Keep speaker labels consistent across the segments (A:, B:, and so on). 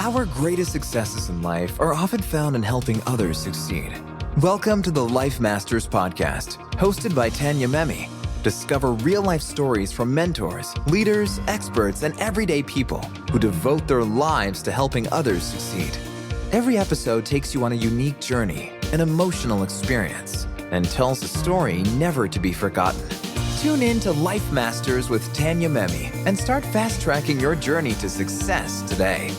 A: Our greatest successes in life are often found in helping others succeed. Welcome to the Life Masters podcast, hosted by Tanya Memme. Discover real-life stories from mentors, leaders, experts, and everyday people who devote their lives to helping others succeed. Every episode takes you on a unique journey, an emotional experience, and tells a story never to be forgotten. Tune in to Life Masters with Tanya Memme and start fast-tracking your journey to success today.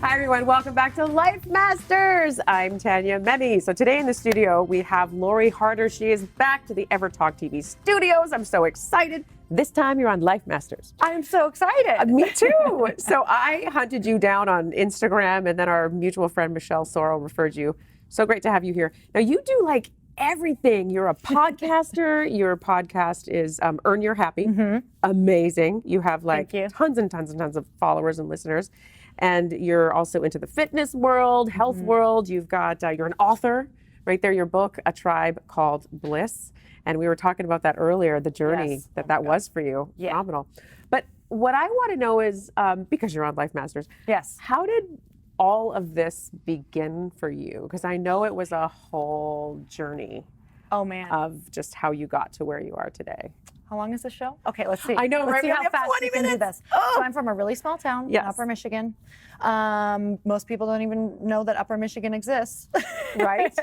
B: Hi everyone, welcome back to Life Masters. I'm Tanya Memme. So today in the studio, we have Lori Harder. She is back to the EverTalk TV studios. I'm so excited. This time you're on Life Masters.
C: I'm so excited.
B: Me too. So I hunted you down on Instagram, and then our mutual friend Michelle Sorrell referred you. So great to have you here. Now you do like everything. You're a podcaster. Your podcast is Earn Your Happy. Mm-hmm. Amazing. You have like tons and tons and tons of followers and listeners. And you're also into the fitness world, health world. You've got, you're an author, right there, your book, A Tribe Called Bliss. And we were talking about that earlier, the journey that was for you. Yeah. Phenomenal. But what I want to know is, because you're on Life Masters, how did all of this begin for you? Because I know it was a whole journey.
C: Oh man.
B: Of just how you got to where you are today.
C: How long is the show? Okay, let's see.
B: I know,
C: let's
B: right?
C: see how fast we can do this. So I'm from a really small town in Upper Michigan. Most people don't even know that Upper Michigan exists.
B: Right.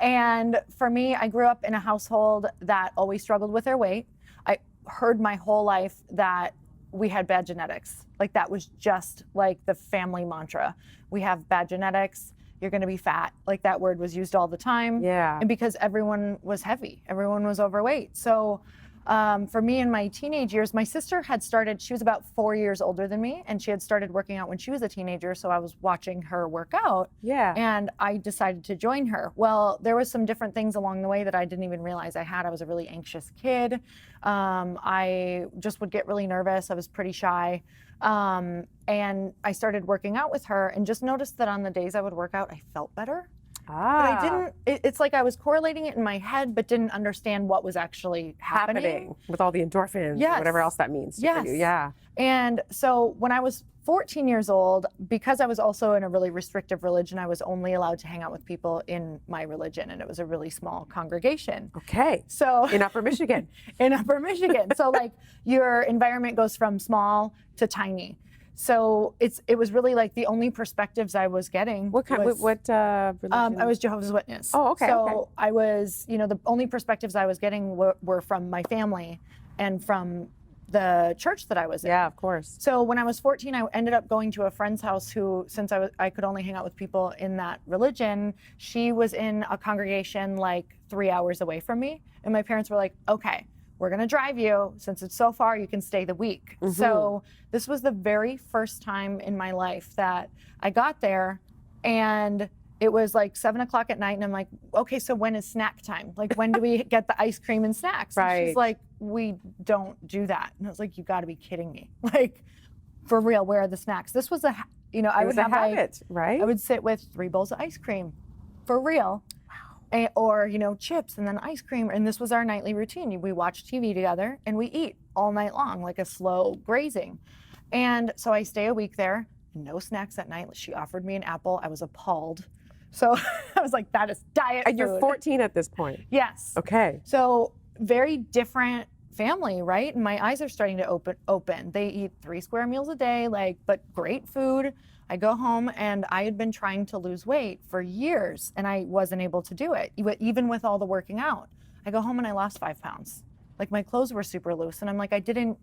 C: And for me, I grew up in a household that always struggled with their weight. I heard my whole life that we had bad genetics. Like that was just like the family mantra. We have bad genetics. You're going to be fat. Like that word was used all the time.
B: Yeah.
C: And because everyone was heavy, everyone was overweight. So for me in my teenage years, my sister had started, she was about 4 years older than me, and she had started working out when she was a teenager, so I was watching her work out.
B: Yeah.
C: And I decided to join her. Well, there was some different things along the way that I didn't even realize I had. I was a really anxious kid. I just would get really nervous. I was pretty shy. And I started working out with her and just noticed that on the days I would work out, I felt better. But I didn't, it's like I was correlating it in my head, but didn't understand what was actually happening.
B: With all the endorphins, whatever else that means. For you. Yeah.
C: And so when I was 14 years old, because I was also in a really restrictive religion, I was only allowed to hang out with people in my religion, and it was a really small congregation.
B: Okay.
C: So
B: in Upper Michigan.
C: In Upper Michigan. So like your environment goes from small to tiny. So it was really like the only perspectives I was getting.
B: What religion?
C: I was Jehovah's Witness.
B: Oh, okay.
C: So I was, the only perspectives I was getting were from my family and from the church that I was in.
B: Yeah, of course.
C: So when I was 14, I ended up going to a friend's house who, since I could only hang out with people in that religion, she was in a congregation like 3 hours away from me. And my parents were like, okay, we're going to drive you. Since it's so far, you can stay the week. Mm-hmm. So this was the very first time in my life that I got there, and it was like 7 o'clock at night. And I'm like, okay, so when is snack time? Like, when do we get the ice cream and snacks?
B: Right.
C: And she's like, we don't do that. And I was like, you got to be kidding me. Like, for real, where are the snacks? This was I would have
B: habit, right?
C: I would sit with 3 bowls of ice cream, for real. Or chips and then ice cream, and this was our nightly routine. We watch TV together and we eat all night long, like a slow grazing. And so I stay a week there, no snacks at night. She offered me an apple. I was appalled. So I was like, that is diet food.
B: And you're 14 at this point.
C: Yes.
B: Okay.
C: So very different family, right? And my eyes are starting to open. They eat 3 square meals a day, but great food. I go home, and I had been trying to lose weight for years, and I wasn't able to do it, even with all the working out. I go home and I lost 5 pounds. Like, my clothes were super loose, and I'm like, I didn't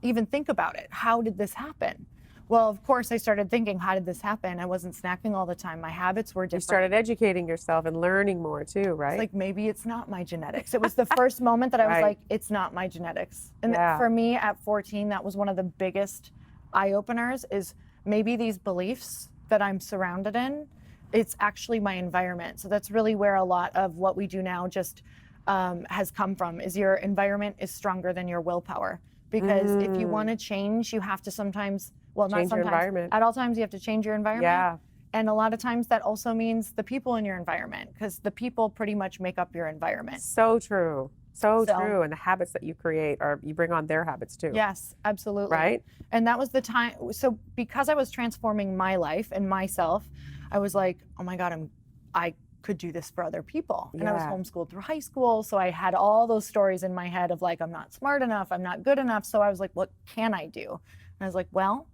C: even think about it. How did this happen? Well, of course, I started thinking, how did this happen? I wasn't snacking all the time. My habits were different.
B: You started educating yourself and learning more too, right?
C: It's like, maybe it's not my genetics. It was the first moment that I was like, it's not my genetics. And for me at 14, that was one of the biggest eye-openers, is maybe these beliefs that I'm surrounded in, it's actually my environment. So that's really where a lot of what we do now just has come from, is your environment is stronger than your willpower. Because if you want to change, you have to sometimes,
B: change your environment.
C: At all times you have to change your environment.
B: Yeah.
C: And a lot of times that also means the people in your environment, because the people pretty much make up your environment.
B: So true. So true. And the habits that you create, or you bring on their habits too.
C: Yes, absolutely.
B: Right?
C: And that was the time. So because I was transforming my life and myself, I was like, oh my God, I could do this for other people. And I was homeschooled through high school. So I had all those stories in my head of like, I'm not smart enough, I'm not good enough. So I was like, what can I do? And I was like, well,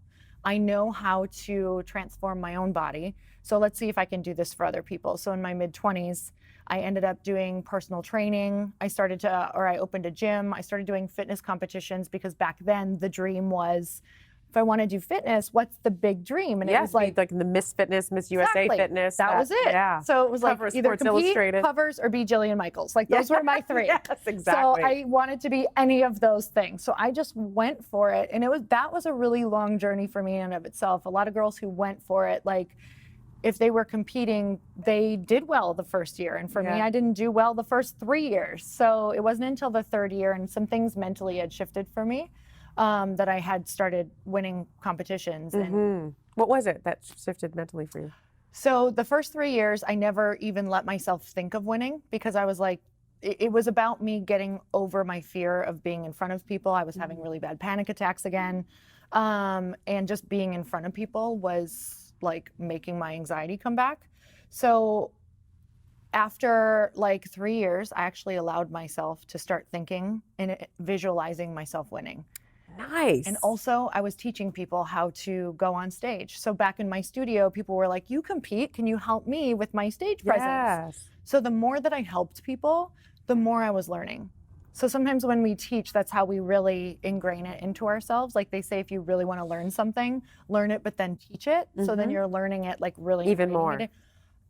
C: I know how to transform my own body. So let's see if I can do this for other people. So in my mid-20s, I ended up doing personal training. I opened a gym. I started doing fitness competitions because back then the dream was, if I want to do fitness, what's the big dream? And it was like
B: the Miss Fitness, Miss USA Fitness.
C: That was it.
B: Yeah.
C: So it was like either
B: Sports
C: compete,
B: Illustrated.
C: covers, or be Jillian Michaels. Like those were my three.
B: Yes, exactly.
C: So I wanted to be any of those things. So I just went for it, and that was a really long journey for me in and of itself. A lot of girls who went for it, like, if they were competing, they did well the first year. And for me, I didn't do well the first 3 years. So it wasn't until the third year, and some things mentally had shifted for me, that I had started winning competitions. And
B: what was it that shifted mentally for you?
C: so the first 3 years, I never even let myself think of winning, because I was like, it was about me getting over my fear of being in front of people. I was having really bad panic attacks again. And just being in front of people was like making my anxiety come back. So after like 3 years, I actually allowed myself to start thinking and visualizing myself winning.
B: Nice.
C: And also, I was teaching people how to go on stage. So back in my studio, people were like, you compete, can you help me with my stage presence?
B: Yes.
C: So the more that I helped people, the more I was learning. So sometimes when we teach, that's how we really ingrain it into ourselves. Like they say, if you really want to learn something, learn it, but then teach it. So then you're learning it like really
B: even more.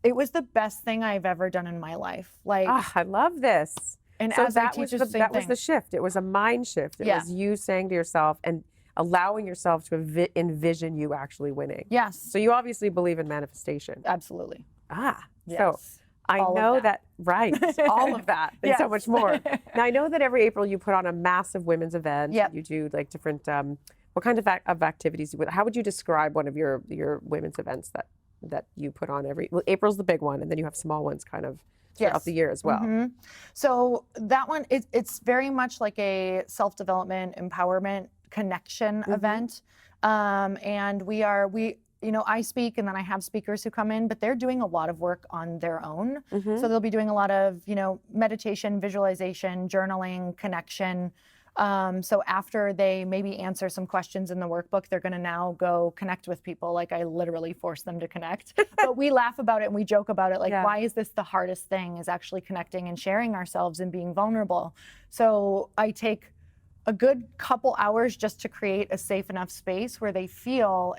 C: It was the best thing I've ever done in my life. Like,
B: I love this.
C: And
B: so
C: as
B: that
C: I teach
B: was
C: the same
B: that was
C: thing.
B: the shift. It was a mind shift. It was you saying to yourself and allowing yourself to envision you actually winning.
C: Yes.
B: So you obviously believe in manifestation.
C: Absolutely.
B: Yes. So I
C: All
B: know
C: of that.
B: right, all of that and so much more. Now I know that every April you put on a massive women's event.
C: Yep.
B: You do like different, what kind of activities? How would you describe one of your women's events that you put on April's the big one, and then you have small ones kind of throughout the year as well.
C: So that one, it's very much like a self-development, empowerment, connection event. And I speak, and then I have speakers who come in, but they're doing a lot of work on their own. So they'll be doing a lot of, meditation, visualization, journaling, connection. So after they maybe answer some questions in the workbook, they're going to now go connect with people. Like I literally force them to connect, but we laugh about it and we joke about it. Like, why is this the hardest thing, is actually connecting and sharing ourselves and being vulnerable. So I take a good couple hours just to create a safe enough space where they feel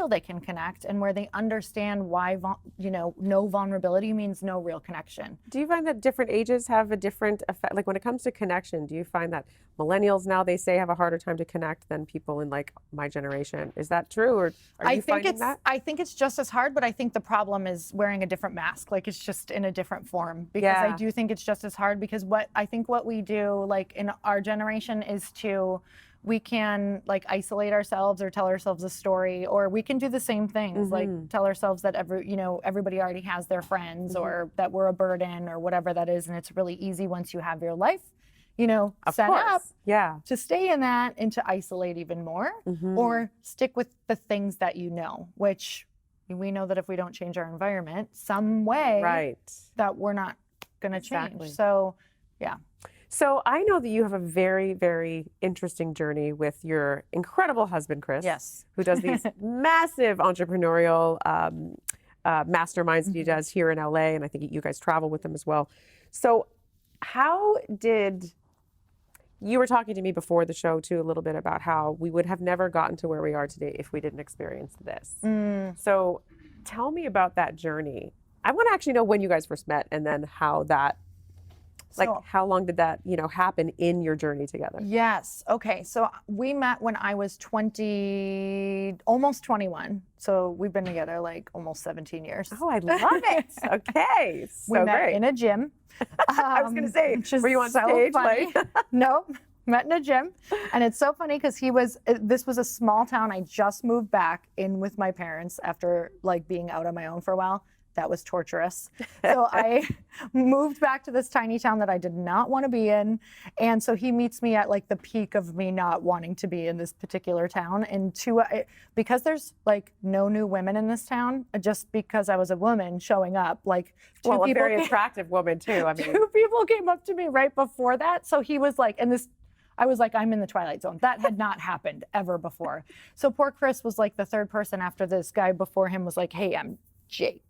C: they can connect, and where they understand why, no vulnerability means no real connection.
B: Do you find that different ages have a different effect? Like when it comes to connection, do you find that millennials now, they say, have a harder time to connect than people in like my generation? Is that true, or are you finding that?
C: I think it's just as hard, but I think the problem is wearing a different mask. Like it's just in a different form, because I do think it's just as hard, because what we do like in our generation is we can like isolate ourselves or tell ourselves a story, or we can do the same things, like tell ourselves that everybody already has their friends, or that we're a burden, or whatever that is. And it's really easy once you have your life, set up to stay in that and to isolate even more, or stick with the things that which we know that if we don't change our environment some way, that we're not going to change. So,
B: So I know that you have a very, very interesting journey with your incredible husband, Chris.
C: Yes.
B: Who does these massive entrepreneurial masterminds that he does here in LA, and I think you guys travel with them as well. So you were talking to me before the show too a little bit about how we would have never gotten to where we are today if we didn't experience this. So tell me about that journey. I want to actually know when you guys first met, and then how that, how long did that, happen in your journey together?
C: Yes. Okay. So we met when I was almost 21. So we've been together like almost 17 years.
B: Oh, I love it. Okay. So
C: we met
B: great.
C: in a gym.
B: I was going to say, were you on stage?
C: Nope. Met in a gym. And it's so funny because this was a small town. I just moved back in with my parents after like being out on my own for a while. that was torturous. So I moved back to this tiny town that I did not want to be in. And so he meets me at like the peak of me not wanting to be in this particular town. And because there's like no new women in this town, just because I was a woman showing up, like
B: well, a very attractive woman too. I mean,
C: 2 people came up to me right before that. So he was like, I was like, I'm in the Twilight Zone. That had not happened ever before. So poor Chris was like the third person after this guy before him was like, hey, I'm Jake.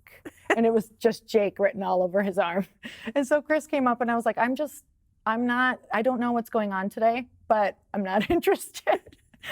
C: And it was just Jake written all over his arm. And so Chris came up and I was like, I don't know what's going on today, but I'm not interested.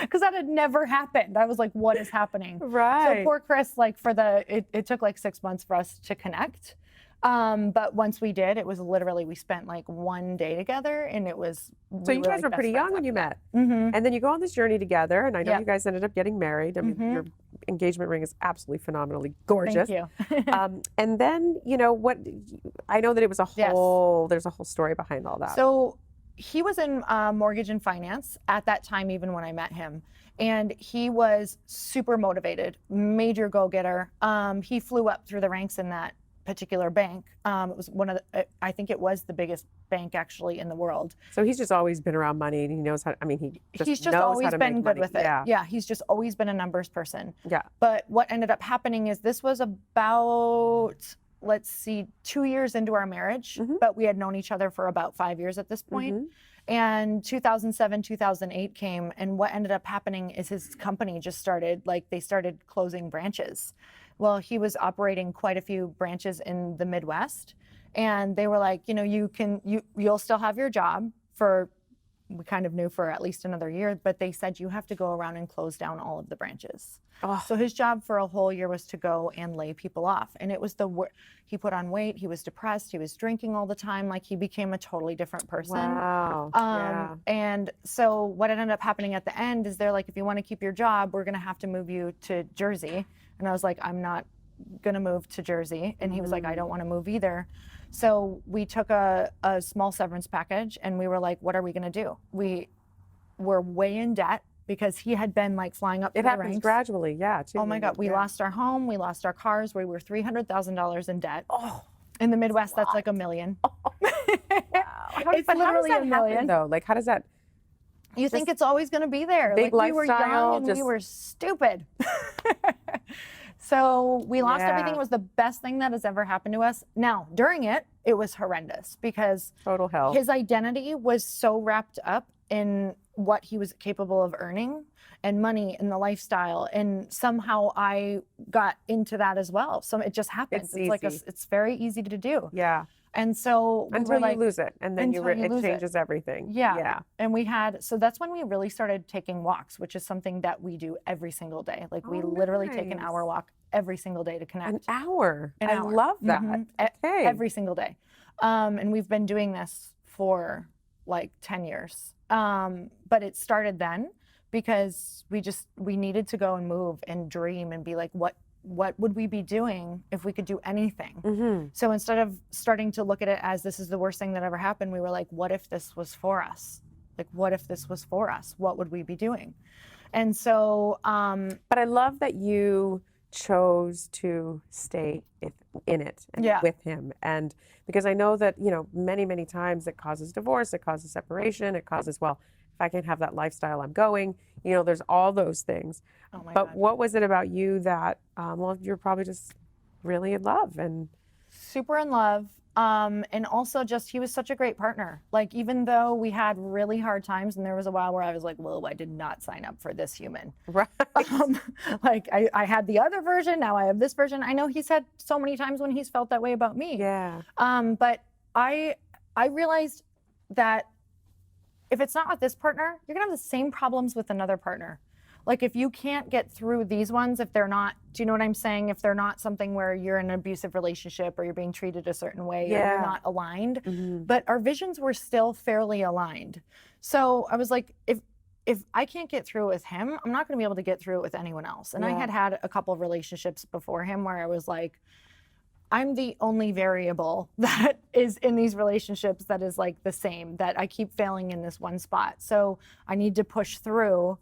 C: Because that had never happened. I was like, what is happening?
B: right.
C: So poor Chris, like it took like 6 months for us to connect. But once we did, it was literally, we spent like one day together and it was.
B: So you guys were pretty young when you met.
C: Mm-hmm.
B: And then you go on this journey together, and I know
C: Yep.
B: you guys ended up getting married. I mean, your engagement ring is absolutely phenomenally gorgeous.
C: Thank you.
B: And then, I know that it was there's a whole story behind all that.
C: So he was in mortgage and finance at that time, even when I met him. And he was super motivated, major go-getter. He flew up through the ranks in that particular bank. It was I think it was the biggest bank actually in the world.
B: So he's just always been around money, and he knows how,
C: He's just always been good with it. Yeah, he's just always been a numbers person.
B: Yeah.
C: But what ended up happening is this was about, 2 years into our marriage, but we had known each other for about 5 years at this point. And 2007, 2008 came, and what ended up happening is his company just started closing branches. Well, he was operating quite a few branches in the Midwest, and they were like, you'll still have your job we kind of knew for at least another year, but they said you have to go around and close down all of the branches. Oh. So his job for a whole year was to go and lay people off. And it was he put on weight, he was depressed, he was drinking all the time, like he became a totally different person.
B: Wow. Yeah.
C: And so what ended up happening at the end is they're like, if you want to keep your job, we're going to have to move you to Jersey. And I was like, I'm not going to move to Jersey. And he was like, I don't want to move either. So we took a small severance package and we were like, what are we going to do? We were way in debt because he had been like flying up
B: It
C: the
B: happens
C: ranks.
B: gradually, yeah.
C: Oh my God, we lost our home, we lost our cars, we were $300,000 in debt.
B: Oh,
C: in the Midwest, that's like $1 million.
B: wow.
C: It's literally $1 million.
B: Happen, though? Like, how does that?
C: You think it's always going to be there.
B: Big
C: like we were
B: lifestyle,
C: young and we were stupid. So we lost everything. It was the best thing that has ever happened to us. Now, during it was horrendous because
B: Total hell.
C: his identity was so wrapped up in what he was capable of earning and money and the lifestyle. And somehow I got into that as well. So it just happens.
B: It's easy.
C: It's very easy to do.
B: Yeah.
C: And so
B: until you lose it, and then it changes everything.
C: Yeah. And so that's when we really started taking walks, which is something that we do every single day. Like we literally take an hour walk every single day to connect.
B: An hour.
C: An hour.
B: I love that. Okay.
C: Every single day. And we've been doing this for like 10 years. But it started then because we needed to go and move and dream and be like, what would we be doing if we could do anything? So instead of starting to look at it as this is the worst thing that ever happened, we were like, what if this was for us? Like, what if this was for us? What would we be doing? And so,
B: but I love that you chose to stay in it and with him. And because I know that, many, many times it causes divorce, it causes separation, it causes, if I can't have that lifestyle, I'm going, there's all those things.
C: Oh my
B: but
C: God.
B: what was it about you that, you're probably just really in love and
C: super in love. And also just, he was such a great partner. Like, even though we had really hard times and there was a while where I was like, whoa, I did not sign up for this human.
B: Right.
C: Like I had the other version, now I have this version. I know he's had so many times when he's felt that way about me.
B: Yeah.
C: But I realized that if it's not with this partner, you're gonna have the same problems with another partner. Like, if you can't get through these ones, if they're not, do you know what I'm saying? If they're not something where you're in an abusive relationship or you're being treated a certain way, or you're not aligned. But our visions were still fairly aligned. So I was like, if I can't get through it with him, I'm not gonna be able to get through it with anyone else. And I had a couple of relationships before him where I was like, I'm the only variable that is in these relationships that is like the same, that I keep failing in this one spot. So I need to push through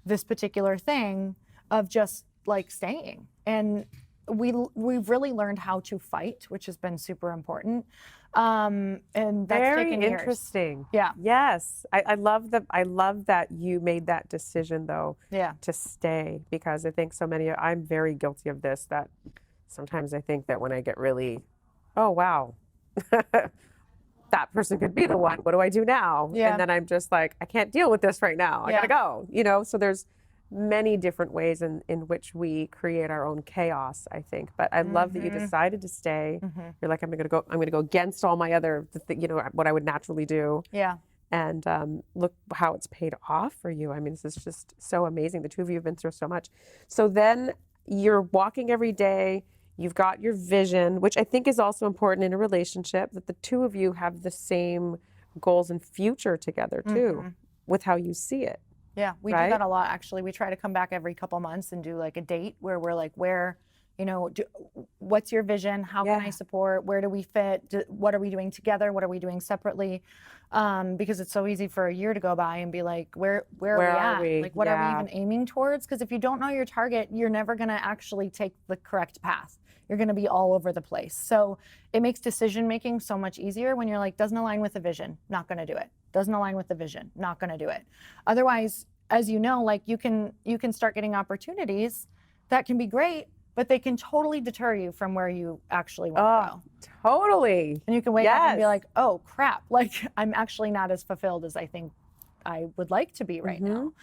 C: this particular thing of just like staying. And we've really learned how to fight, which has been super important. And that's
B: Very
C: taken years.
B: interesting.
C: Yeah.
B: Yes. I love that you made that decision though.
C: Yeah.
B: To stay, because I think so many, I'm very guilty of this, that sometimes I think that when I get really, oh wow, that person could be the one. What do I do now?
C: Yeah.
B: And then I'm just like, I can't deal with this right now. I
C: Yeah.
B: gotta go. You know, so there's many different ways in which we create our own chaos, I think. But I love that you decided to stay. You're like, I'm gonna go against all my other, what I would naturally do.
C: Yeah.
B: And look how it's paid off for you. I mean, this is just so amazing. The two of you have been through so much. So then you're walking every day. You've got your vision, which I think is also important in a relationship, that the two of you have the same goals and future together too, with how you see it.
C: Yeah, we do that a lot, actually. We try to come back every couple months and do like a date where we're like, what's your vision? How can I support? Where do we fit? What are we doing together? What are we doing separately? Because it's so easy for a year to go by and be like, where are we at? Like, what are we even aiming towards? Because if you don't know your target, you're never going to actually take the correct path. You're going to be all over the place. So it makes decision making so much easier when you're like, doesn't align with the vision, not going to do it. Doesn't align with the vision, not going to do it. Otherwise, as you know, like you can start getting opportunities that can be great, but they can totally deter you from where you actually want to
B: go. Totally.
C: And you can wake up and be like, oh crap, like I'm actually not as fulfilled as I think I would like to be right now.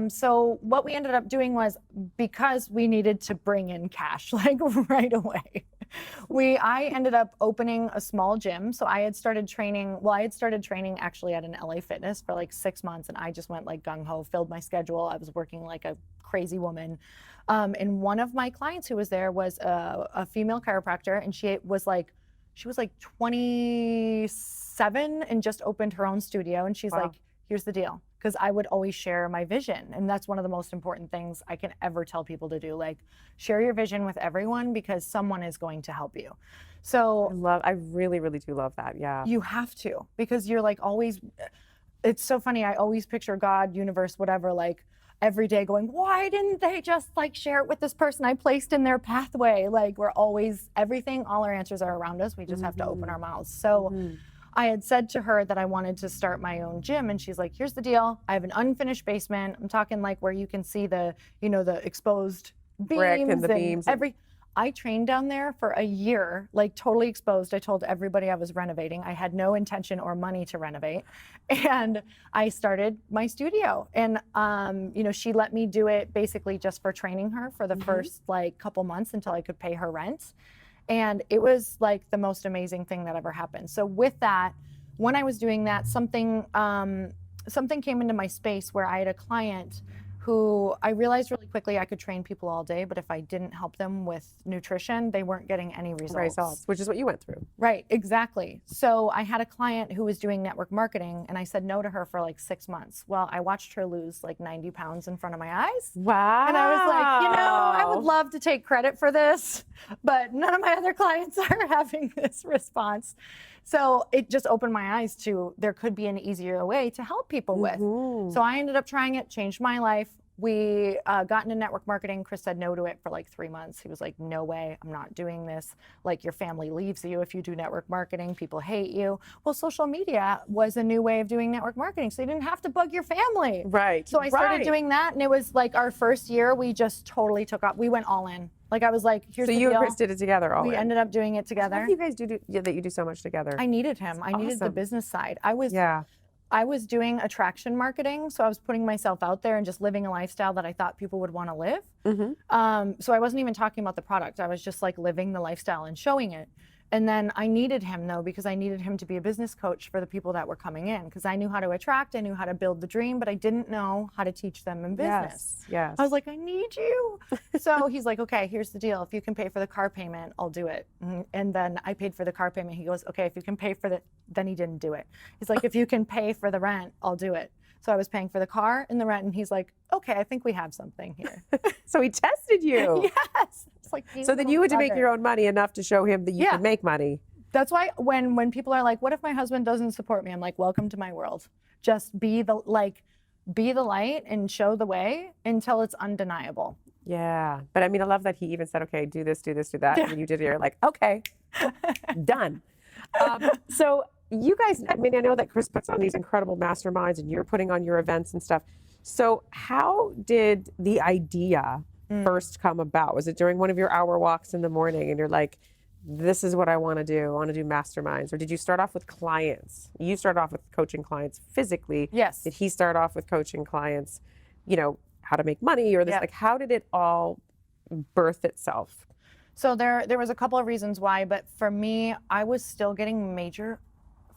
C: So what we ended up doing was, because we needed to bring in cash like right away, I ended up opening a small gym. So I had started training actually at an LA Fitness for like 6 months, and I just went like gung-ho, filled my schedule. I was working like a crazy woman. And one of my clients who was there was a female chiropractor, and she was like 27 and just opened her own studio. And she's like, here's the deal. Because I would always share my vision. And that's one of the most important things I can ever tell people to do. Like, share your vision with everyone, because someone is going to help you. So
B: I really, really do love that. Yeah.
C: You have to, because you're like always, it's so funny. I always picture God, universe, whatever, like every day going, why didn't they just like share it with this person I placed in their pathway? Like we're always, all our answers are around us. We just have to open our mouths. So I had said to her that I wanted to start my own gym, and she's like, here's the deal. I have an unfinished basement. I'm talking like where you can see the exposed
B: brick
C: beams
B: and the beams.
C: I trained down there for a year, like totally exposed. I told everybody I was renovating. I had no intention or money to renovate. And I started my studio. And, she let me do it basically just for training her for the first like couple months until I could pay her rent. And it was like the most amazing thing that ever happened. So with that, when I was doing that, something came into my space where I had a client who I realized really quickly I could train people all day, but if I didn't help them with nutrition, they weren't getting any results.
B: Which is what you went through.
C: Right, exactly. So I had a client who was doing network marketing, and I said no to her for like 6 months. Well, I watched her lose like 90 pounds in front of my eyes.
B: Wow.
C: And I was like, I would love to take credit for this, but none of my other clients are having this response. So it just opened my eyes to there could be an easier way to help people with. So I ended up trying it, changed my life. We got into network marketing. Chris said no to it for like 3 months. He was like, no way, I'm not doing this. Like, your family leaves you if you do network marketing. People hate you. Well, social media was a new way of doing network marketing, so you didn't have to bug your family.
B: Right.
C: So I started doing that, and it was like our first year, we just totally took off. We went all in. Like, I was like, here's the deal.
B: So you and Chris did it together all
C: We ended up doing it together.
B: How do you guys do that you do so much together?
C: I needed him. I needed the business side. I was doing attraction marketing, so I was putting myself out there and just living a lifestyle that I thought people would want to live. So I wasn't even talking about the product. I was just like living the lifestyle and showing it. And then I needed him though, because I needed him to be a business coach for the people that were coming in, because I knew how to attract, I knew how to build the dream, but I didn't know how to teach them in business.
B: Yes.
C: I was like, I need you. So he's like, okay, here's the deal. If you can pay for the car payment, I'll do it. And then I paid for the car payment. He goes, okay, if you can pay for then he didn't do it. He's like, if you can pay for the rent, I'll do it. So I was paying for the car and the rent, and he's like, okay, I think we have something here.
B: So he tested you.
C: Yes. It's like,
B: so then you had to make your own money enough to show him that you could make money.
C: That's why when people are like, what if my husband doesn't support me? I'm like, welcome to my world. Just be the light and show the way until it's undeniable.
B: Yeah. But I mean, I love that he even said, okay, do this, do that. And you did it. You're like, okay, done. So you guys, I mean, I know that Chris puts on these incredible masterminds and you're putting on your events and stuff. So how did the idea first come about? Was it during one of your hour walks in the morning and you're like, this is what I want to do. I want to do masterminds. Or did you start off with clients? You started off with coaching clients physically.
C: Yes.
B: Did he start off with coaching clients, you know, how to make money or this? Like, how did it all birth itself?
C: So there was a couple of reasons why, but for me, I was still getting major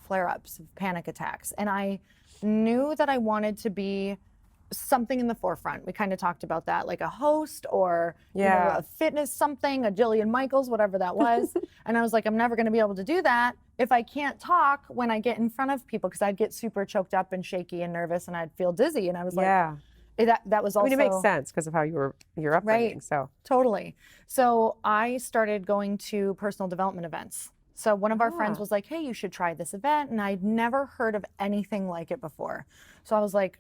C: flare-ups of panic attacks. And I knew that I wanted to be something in the forefront. We kind of talked about that, like a host or you know, a fitness something, a Jillian Michaels, whatever that was. And I was like, I'm never going to be able to do that if I can't talk when I get in front of people, because I'd get super choked up and shaky and nervous and I'd feel dizzy. And I was like, that was also.
B: I mean, it makes sense because of how your upbringing.
C: Right.
B: So
C: totally. So I started going to personal development events. So one of our friends was like, hey, you should try this event. And I'd never heard of anything like it before. So I was like,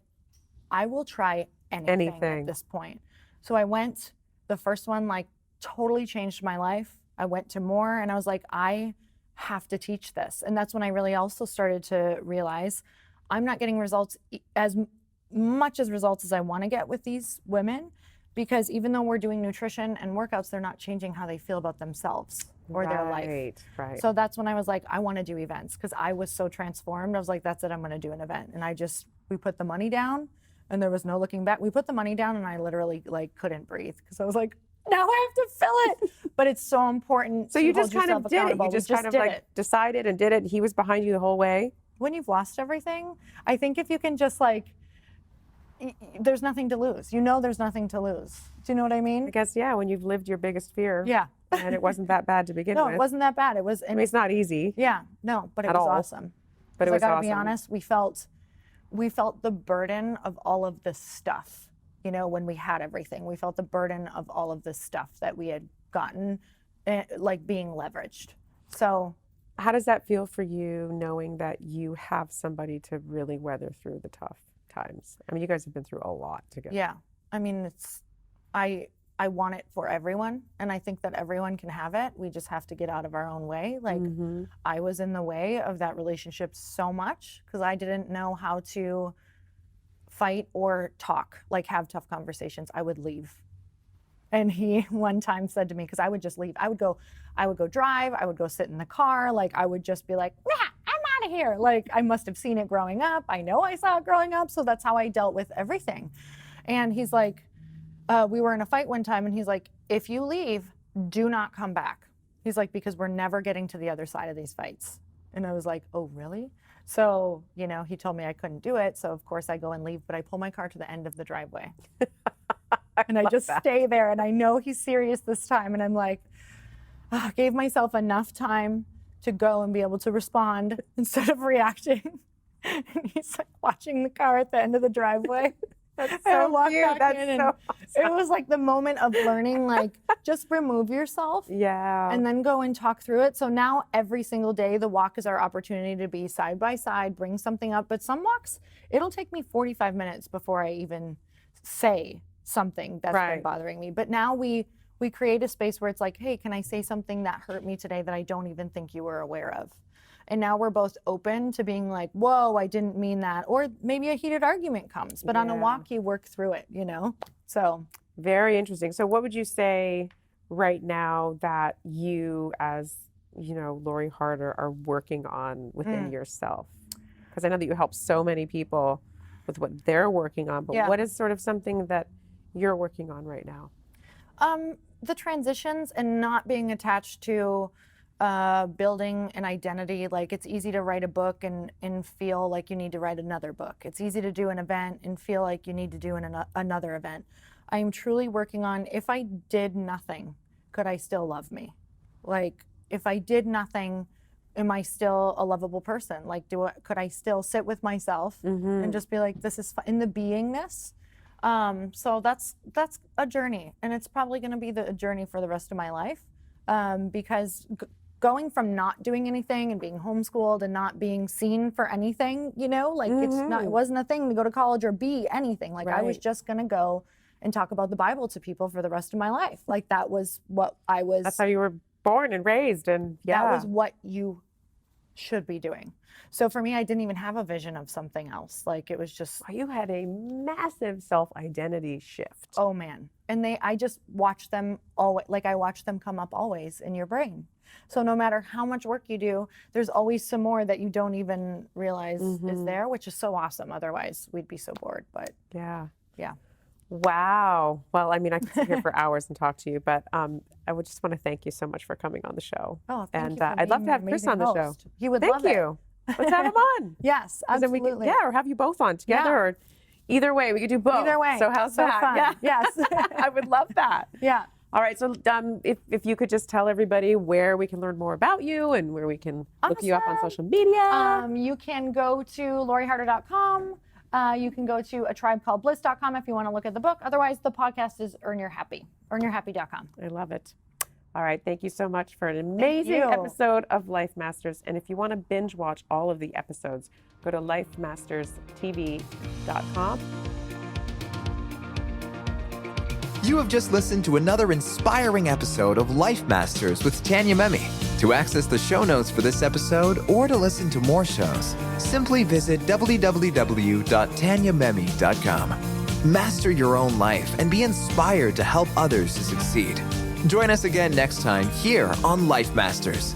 C: I will try anything at this point. So I went, the first one like totally changed my life. I went to more and I was like, I have to teach this. And that's when I really also started to realize I'm not getting results as much as results as I want to get with these women, because even though we're doing nutrition and workouts, they're not changing how they feel about themselves or their life.
B: Right.
C: So that's when I was like, I want to do events, because I was so transformed. I was like, that's it, I'm going to do an event. And we put the money down and there was no looking back. We put the money down and I literally like couldn't breathe because I was like, now I have to fill it. But it's so important.
B: So you just kind of did it. You just kind of like decided and did it. He was behind you the whole way.
C: When you've lost everything, I think if you can just like, there's nothing to lose. You know there's nothing to lose. Do you know what I mean?
B: I guess, yeah, when you've lived your biggest fear.
C: Yeah.
B: And it wasn't that bad to begin with.
C: No, it wasn't that bad. It was.
B: I mean, it's not easy.
C: Yeah, no, but it was awesome.
B: But it was awesome.
C: I gotta be honest, we felt the burden of all of this stuff, you know, when we had everything. We felt the burden of all of this stuff that we had gotten, like being leveraged. So
B: how does that feel for you, knowing that you have somebody to really weather through the tough times? I mean, you guys have been through a lot together.
C: Yeah. I mean, I want it for everyone, and I think that everyone can have it. We just have to get out of our own way. Like I was in the way of that relationship so much because I didn't know how to fight or talk, like have tough conversations. I would leave. And he one time said to me, because I would just leave, I would go drive, I would go sit in the car, like I would just be like, nah, I'm out of here. Like I must have seen it growing up. I know I saw it growing up, so that's how I dealt with everything. And he's like, we were in a fight one time and he's like, if you leave, do not come back. He's like, because we're never getting to the other side of these fights. And I was like, oh, really? So, you know, he told me I couldn't do it. So of course I go and leave, but I pull my car to the end of the driveway. And I just stay there. And I know he's serious this time. And I'm like, gave myself enough time to go and be able to respond instead of reacting. And he's like watching the car at the end of the driveway.
B: That's so cute. That's so awesome.
C: It was like the moment of learning, like just remove yourself.
B: Yeah.
C: And then go and talk through it. So now every single day, the walk is our opportunity to be side by side, bring something up. But some walks, it'll take me 45 minutes before I even say something that's been bothering me. But now we create a space where it's like, hey, can I say something that hurt me today that I don't even think you were aware of? And now we're both open to being like, whoa, I didn't mean that. Or maybe a heated argument comes, but on a walk, you work through it, you know? So.
B: Very interesting. So what would you say right now that you, as, you know, Lori Harder, are working on within yourself? Because I know that you help so many people with what they're working on, but what is sort of something that you're working on right now?
C: The transitions and not being attached to building an identity. Like it's easy to write a book and feel like you need to write another book. It's easy to do an event and feel like you need to do another event. I am truly working on, if I did nothing, could I still love me? Like if I did nothing, am I still a lovable person? Like could I still sit with myself and just be like, this is in the beingness? So that's a journey, and it's probably going to be the journey for the rest of my life, because going from not doing anything and being homeschooled and not being seen for anything, you know, like it wasn't a thing to go to college or be anything. Like I was just going to go and talk about the Bible to people for the rest of my life. Like that was what I was.
B: That's how you were born and raised, and
C: That was what you should be doing. So for me, I didn't even have a vision of something else. Like it was just.
B: You had a massive self-identity shift.
C: Oh man. And I just watch them always, like I watch them come up always in your brain. So no matter how much work you do, there's always some more that you don't even realize is there, which is so awesome. Otherwise we'd be so bored, but
B: yeah.
C: Wow.
B: Well, I mean, I could sit here for hours and talk to you, but I would just want to thank you so much for coming on the show.
C: Oh, thank
B: and
C: you for
B: I'd love
C: being
B: to have
C: an
B: Chris
C: amazing
B: on the
C: host.
B: show.
C: He would
B: Thank
C: love
B: you. Let's have him on.
C: Yes, absolutely.
B: Then we could, or have you both on together, or either way, we could do both.
C: Either way.
B: So how's that?
C: Fun.
B: Yeah.
C: Yes.
B: I would love that.
C: Yeah.
B: All right. So if you could just tell everybody where we can learn more about you and where we can look you up on social media.
C: You can go to loriharder.com. You can go to atribecalledbliss.com if you want to look at the book. Otherwise, the podcast is earnyourhappy.com.
B: I love it. All right. Thank you so much for an amazing episode of Life Masters. And if you want to binge watch all of the episodes, go to lifemasterstv.com.
A: You have just listened to another inspiring episode of Life Masters with Tanya Memme. To access the show notes for this episode or to listen to more shows, simply visit www.tanyamemme.com. Master your own life and be inspired to help others to succeed. Join us again next time here on Life Masters.